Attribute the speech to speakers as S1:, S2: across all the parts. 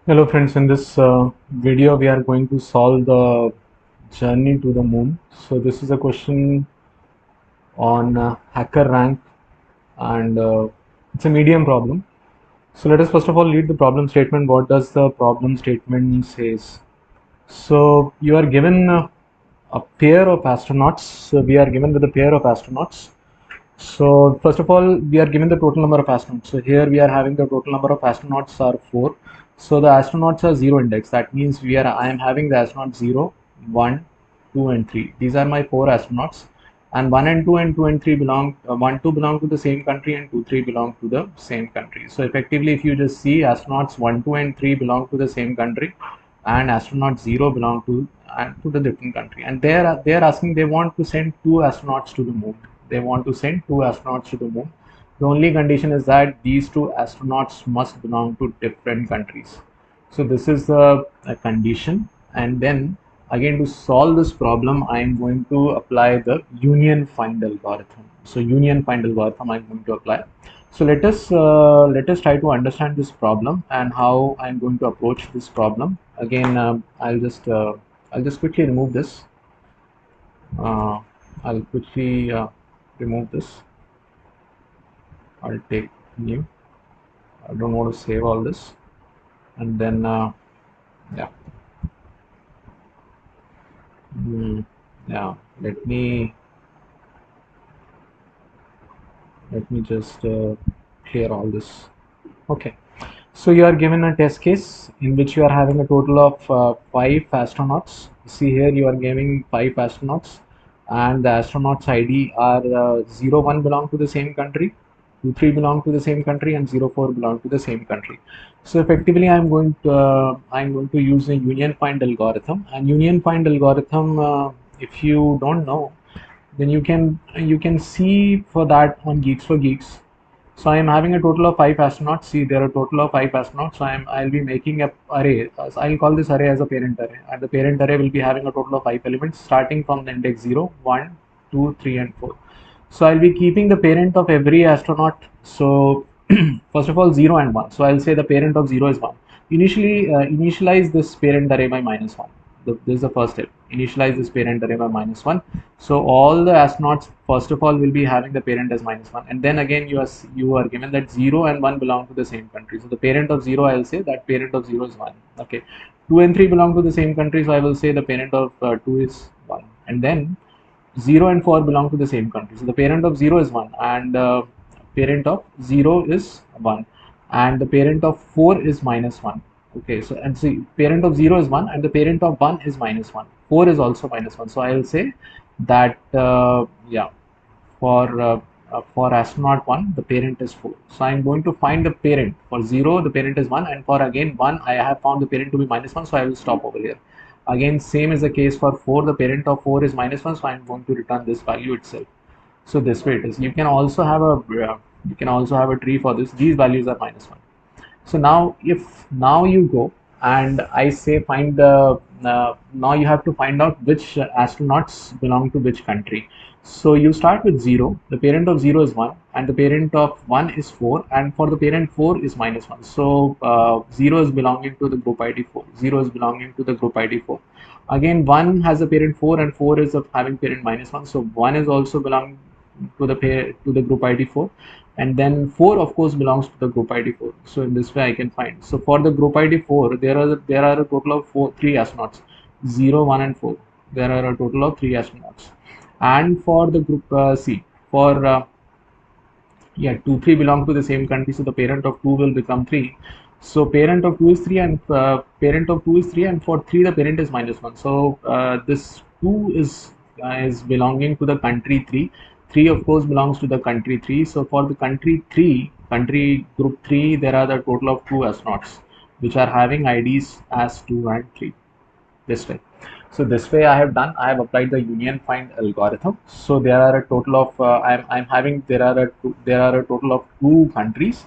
S1: Hello friends, in this video we are going to solve the journey to the moon. So this is a question on hacker rank and it's a medium problem. So let us first of all read the problem statement. What does the problem statement says? So you are given a pair of astronauts. So we are given with a pair of astronauts. So first of all, we are given the total number of astronauts. So here we are having the total number of astronauts are 4. So the astronauts are 0 index. That means I am having the astronauts 0, 1, 2 and 3. These are my 4 astronauts. And 1 and 2 and 2 and 3 belong, 1, 2 belong to the same country and 2, 3 belong to the same country. So effectively if you just see astronauts 1, 2 and 3 belong to the same country and astronauts 0 belong to the different country. And they are asking, they want to send 2 astronauts to the moon. They want to send 2 astronauts to the moon. The only condition is that these 2 astronauts must belong to different countries. So this is the condition. And then again, to solve this problem, I am going to apply the union find algorithm. So union find algorithm I'm going to apply. So let us try to understand this problem and how I'm going to approach this problem. Again, I'll just quickly remove this. I'll quickly remove this. I'll take new. I don't want to save all this, and then yeah, mm, yeah. Let me just clear all this. Okay. So you are given a test case in which you are having a total of 5 astronauts. See here you are giving 5 astronauts and the astronauts ID are 0, 1 belong to the same country, 2, 3 belong to the same country and 0, 4 belong to the same country. So effectively I'm going to use a union find algorithm, and union find algorithm if you don't know, then you can see for that on Geeks for Geeks. So I am having a total of 5 astronauts. See, there are a total of 5 astronauts. So I'll be making a array. So I'll call this array as a parent array, and the parent array will be having a total of 5 elements starting from the index 0, 1, 2, 3, and 4. So I'll be keeping the parent of every astronaut. So first of all, 0 and 1. So I'll say the parent of 0 is 1. Initialize this parent array by -1. This is the first step. Initialize this parent array by -1. So all the astronauts first of all will be having the parent as -1, and then again you are given that 0 and 1 belong to the same country. So the parent of 0, I'll say that parent of 0 is 1. Okay, 2 and 3 belong to the same country, so I will say the parent of 2 is 1, and then 0 and 4 belong to the same country. So the parent of 0 is 1 and parent of 0 is 1 and the parent of 4 is -1. Okay, so and see, parent of 0 is 1 and the parent of 1 is -1. 4 is also -1. So I will say that yeah, for astronaut 1 the parent is 4. So I'm going to find the parent. For 0 the parent is 1, and for again 1 I have found the parent to be -1, so I will stop over here. Again, same is the case for 4. The parent of 4 is -1, so I'm going to return this value itself. So this way it is. You can also have a tree for this. These values are -1. So now if now you go and I say find the now you have to find out which astronauts belong to which country. So you start with 0. The parent of 0 is 1 and the parent of 1 is 4, and for the parent 4 is -1. So 0 is belonging to the group ID 4. 0 is belonging to the group ID 4. Again, 1 has a parent 4 and 4 is having parent -1. So 1 is also belonging to the group ID 4, and then 4 of course belongs to the group ID 4. So in this way I can find. So for the group ID 4 there are a total of 3 astronauts, 0, 1 and 4. There are a total of 3 astronauts. And for the group C, for yeah, 2, 3 belong to the same country, so the parent of 2 will become 3. So parent of 2 is 3 and parent of 2 is 3, and for 3 the parent is -1. So this 2 is belonging to the country 3. 3 of course belongs to the country 3. So for the country 3, country group 3, there are the total of 2 astronauts which are having IDs as 2 and 3. This way. So this way I have applied the union find algorithm. So there are a total of I'm having there are a total of 2 countries,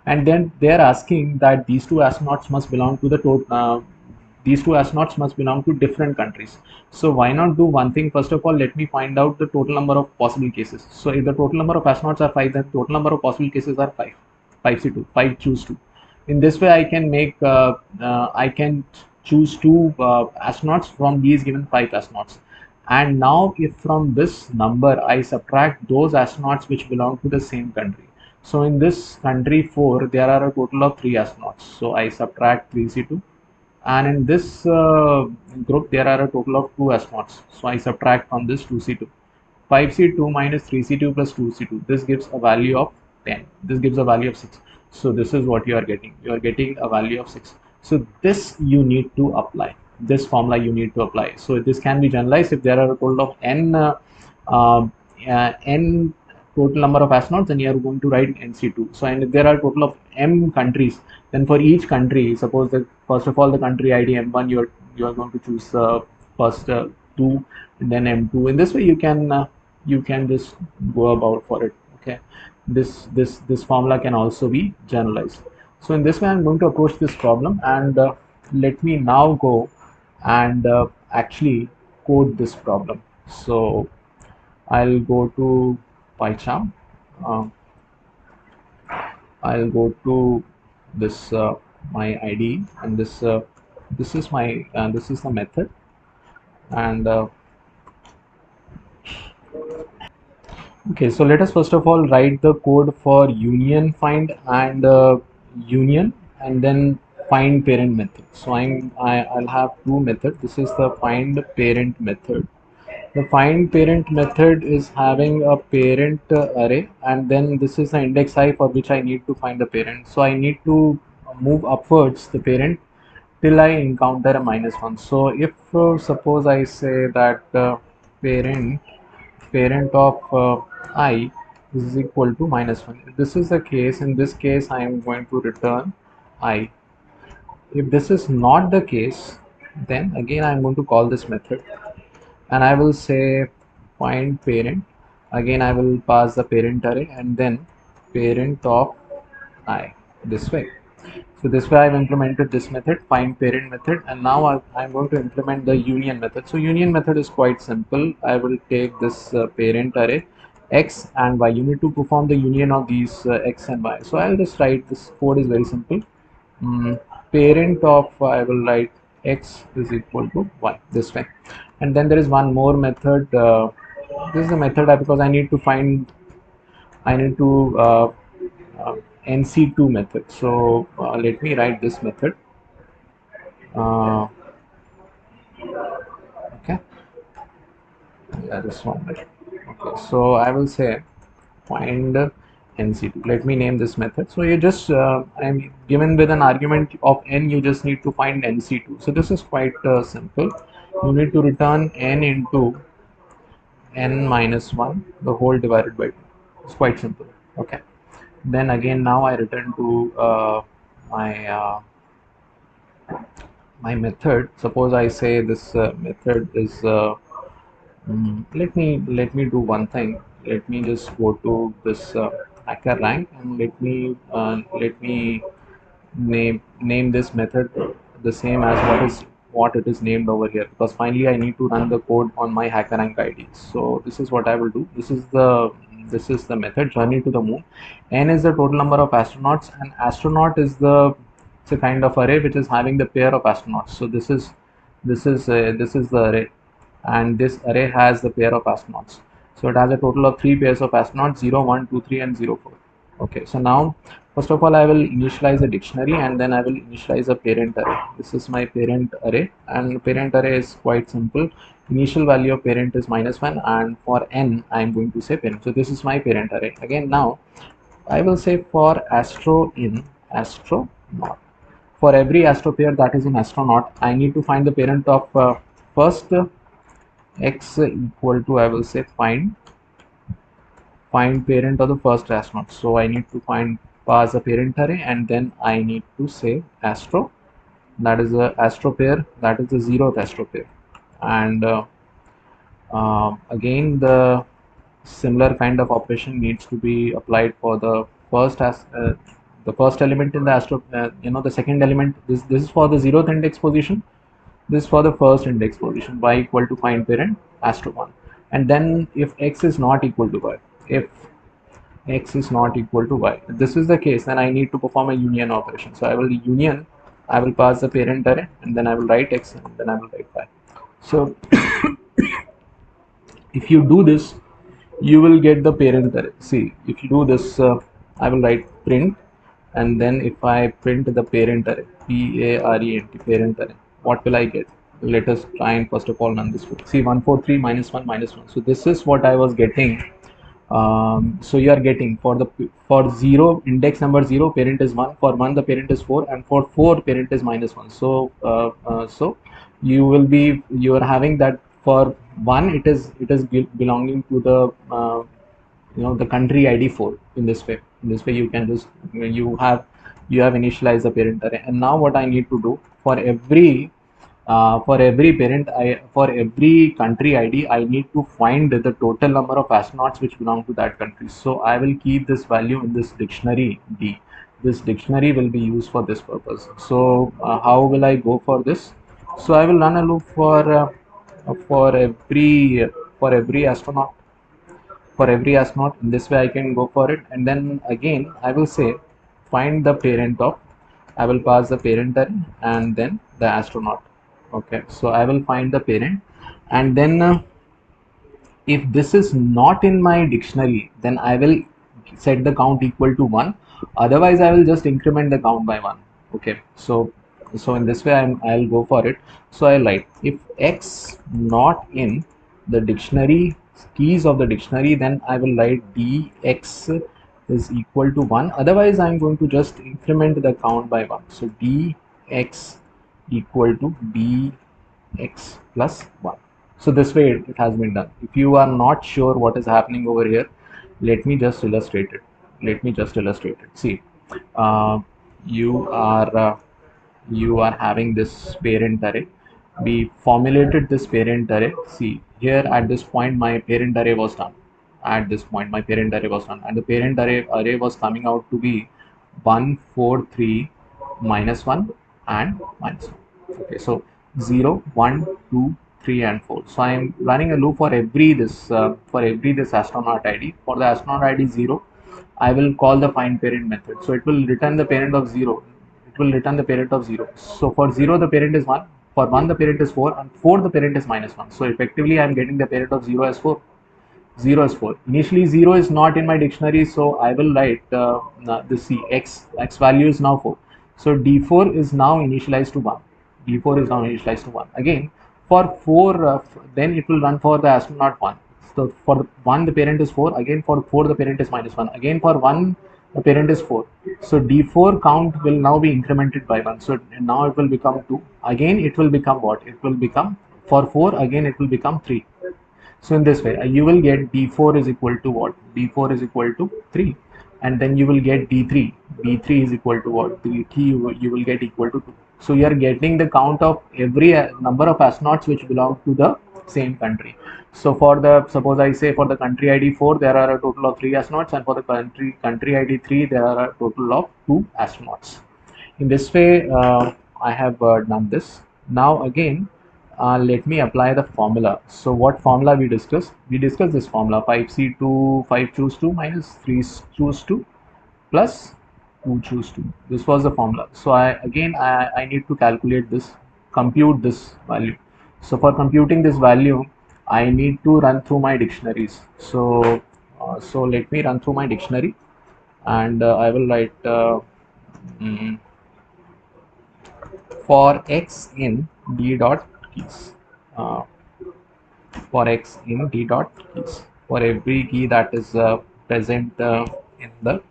S1: and then they are asking that these two astronauts must belong to different countries. So why not do one thing? First of all, let me find out the total number of possible cases. So if the total number of astronauts are 5, then total number of possible cases are 5. 5 C2, 5 choose 2. In this way, I can choose two astronauts from these given five astronauts. And now, if from this number I subtract those astronauts which belong to the same country. So in this country 4, there are a total of 3 astronauts. So I subtract 3C2, and in this group there are a total of 2 astronauts, so I subtract from this 2C2. 5C2 minus 3C2 plus 2C2, this gives a value of 10, this gives a value of 6. So this is what you are getting a value of 6. So this you need to apply, this formula you need to apply. So this can be generalized if there are a total of n total number of astronauts, then you are going to write NC2. So, and if there are a total of m countries, then for each country, suppose that first of all the country ID M1, you are going to choose first 2, and then M2. In this way, you can just go about for it. Okay, this formula can also be generalized. So in this way, I'm going to approach this problem, and let me now go and actually code this problem. So I'll go to PyCharm. Um, I'll go to this my ID, and this is my this is the method, and okay. So let us first of all write the code for union find and union, and then find parent method. So I'll have two methods. This is the find parent method. The find parent method is having a parent array, and then this is the index I for which I need to find the parent. So I need to move upwards the parent till I encounter a -1. So if suppose I say that parent of I is equal to -1. If this is the case, in this case I am going to return I. If this is not the case, then again I am going to call this method, and I will say find parent. Again I will pass the parent array, and then parent of I, this way. So this way I've implemented this method, find parent method, and now I'm going to implement the union method. So union method is quite simple. I will take this parent array x and y. You need to perform the union of these x and y. So I'll just write, this code is very simple. Parent of I will write x is equal to y, this way. And then there is one more method. This is a method because I need to find, I need to uh, NC2 method. So let me write this method. Uh, okay, yeah, this one. Okay, so I will say find NC2. Let me name this method. So you just I'm given with an argument of n. You just need to find NC2. So this is quite simple. You need to return n into n-1, the whole divided by 2. It's quite simple. Okay. Then again, now I return to my my method. Suppose I say this method is let me do one thing. Let me just go to this hacker rank, and let me name this method the same as what it is named over here, because finally I need to run the code on my HackerRank ID. So this is what I will do. This is the method journey to the moon. N is the total number of astronauts, and astronaut is the, it's a kind of array which is having the pair of astronauts. So this is the array, and this array has the pair of astronauts. So it has a total of 3 pairs of astronauts, 0, 1, 2, 3, and 0, 4. Okay, so now first of all I will initialize a dictionary, and then I will initialize a parent array. This is my parent array, and parent array is quite simple. Initial value of parent is -1, and for n I am going to say parent. So this is my parent array. Again, now I will say for astro in astronaut. For every astro pair that is in astronaut, I need to find the parent of first x equal to, I will say find parent of the first astronaut. So I need to pass a parent array, and then I need to say astro, that is the astro pair, that is the 0th astro pair. And again the similar kind of operation needs to be applied for the the first element in the astro, the second element. This is for the 0th index position, this for the first index position. Y equal to find parent astro 1. And then if x is not equal to y, if x is not equal to y. If this is the case, then I need to perform a union operation. So I will union, I will pass the parent array, and then I will write x, and then I will write y. So if you do this, you will get the parent array. See, if you do this, I will write print, and then if I print the parent array, parent, parent array, what will I get? Let us try and first of all run this. See, 143 minus 1 minus 1. So this is what I was getting. So you are getting for 0 index number 0 parent is 1, for 1 the parent is 4, and for 4 parent is minus 1. So so you are having that for 1 it is belonging to the the country ID 4. In this way you can just you have initialized the parent array. And now what I need to do, for every parent, for every country ID, I need to find the total number of astronauts which belong to that country. So I will keep this value in this dictionary D. This dictionary will be used for this purpose. So how will I go for this? So I will run a loop for every for every astronaut in this way I can go for it. And then again I will say find the parent of, I will pass the parent array and then the astronaut. Okay, so I will find the parent, and then if this is not in my dictionary, then I will set the count equal to 1. Otherwise I will just increment the count by 1. Okay, so in this way I'll go for it. So I write if x not in the dictionary keys of the dictionary, then I will write dx is equal to 1. Otherwise I'm going to just increment the count by 1. So dx equal to dx plus 1. So this way it has been done. If you are not sure what is happening over here, let me just illustrate it. See, uh, you are uh, you are having this parent array. We formulated this parent array. See here, at this point my parent array was done. And the parent array was coming out to be 143 minus 1 and minus 1. Okay, so 0, 1, 2, 3 and 4. So I am running a loop for every this astronaut ID. For the astronaut ID 0, I will call the find parent method. So it will return the parent of 0. So for 0 the parent is 1, for 1 the parent is 4, and 4 the parent is minus 1. So effectively I am getting the parent of 0 as 4. 0 is 4. Initially 0 is not in my dictionary, so I will write the C x value is now 4. So d4 is now initialized to 1. Again, for 4, then it will run for the astronaut 1. So for 1 the parent is 4. Again for 4 the parent is minus 1. Again for 1 the parent is 4. So d4 count will now be incremented by 1. So now it will become 2. Again it will become what? It will become, for 4 again it will become 3. So in this way, you will get d4 is equal to what? d4 is equal to 3. And then you will get d3. d3 is equal to what? d3 you will get equal to 2. So you are getting the count of every number of astronauts which belong to the same country. So for the, suppose I say for the country ID 4, there are a total of 3 astronauts, and for the country ID 3, there are a total of 2 astronauts. In this way, I have done this. Now again, let me apply the formula. So what formula we discussed? We discussed this formula: 5C2, 5 choose 2 minus 3 choose 2 plus 2 choose 2. This was the formula. So I need to calculate this, compute this value. So for computing this value, I need to run through my dictionaries. So let me run through my dictionary, and I will write for x in d dot keys. Uh, for x in d dot keys, for every key that is present in the,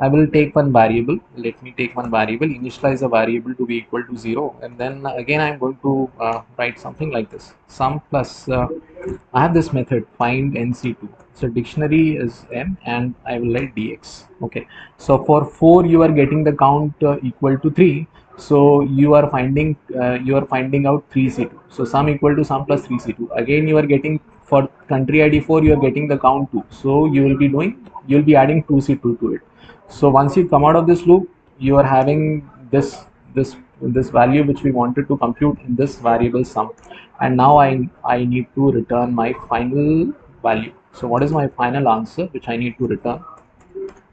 S1: I will take one variable. Let me take one variable, initialize a variable to be equal to 0, and then again I'm going to write something like this: sum plus I have this method find nc2. So dictionary is n, and I will write dx. Okay, so for 4 you are getting the count equal to 3. So you are finding out 3c2. So sum equal to sum plus 3c2. Again you are getting, for country ID 4 you are getting the count 2. So you will be adding 2c2 to it. So once you come out of this loop, you are having this value which we wanted to compute in this variable sum, and now I need to return my final value. So what is my final answer which I need to return?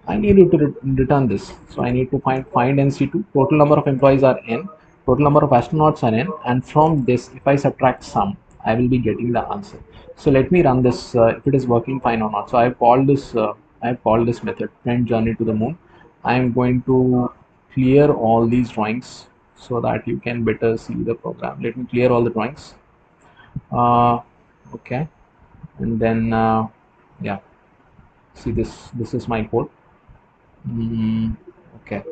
S1: I need you to return this. So I need to find NC2. Total number of employees are n. Total number of astronauts are n. And from this, if I subtract sum, I will be getting the answer. So let me run this. If it is working fine or not. So I've called this. I've called this method friend journey to the moon. I am going to clear all these drawings so that you can better see the program. Let me clear all the drawings. Okay, and then yeah, see this. This is my code. Okay,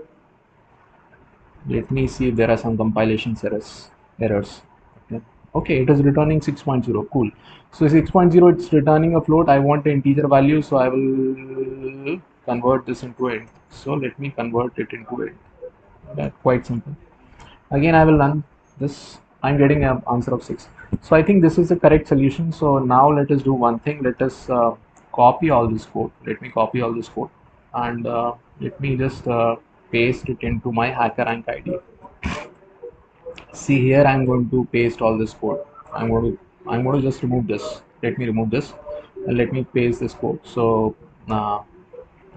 S1: let me see if there are some compilation errors. Okay, okay, it is returning 6.0. Cool. So 6.0, it's returning a float. I want an integer value, so I will convert this into int. So let me convert it into int. That's quite simple. Again, I will run this. I'm getting an answer of 6. So I think this is the correct solution. So now let us do one thing. Let us copy all this code. Let me copy all this code, and let me just paste it into my HackerRank ID. See here, I'm going to paste all this code. I'm going to just remove this. Let me remove this and let me paste this code. So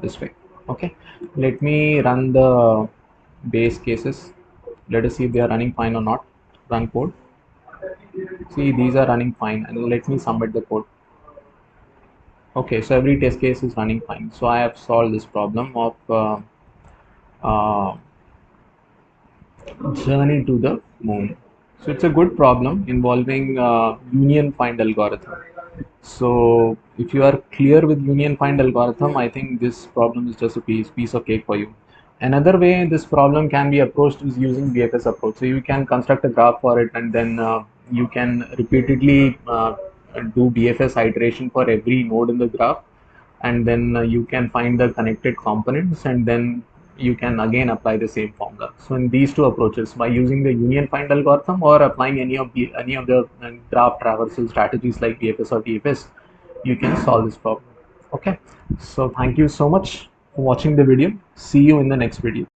S1: this way. Okay. Let me run the base cases. Let us see if they are running fine or not. Run code. See, these are running fine, and let me submit the code. Okay, so every test case is running fine. So I have solved this problem of uh, journey to the moon. So it's a good problem involving union find algorithm. So if you are clear with union find algorithm, I think this problem is just a piece of cake for you. Another way this problem can be approached is using BFS approach. So you can construct a graph for it, and then you can repeatedly do BFS iteration for every node in the graph, and then you can find the connected components, and then you can again apply the same formula. So in these two approaches, by using the union find algorithm or applying any of the graph traversal strategies like BFS or TFS, you can solve this problem. Okay, so thank you so much for watching the video. See you in the next video.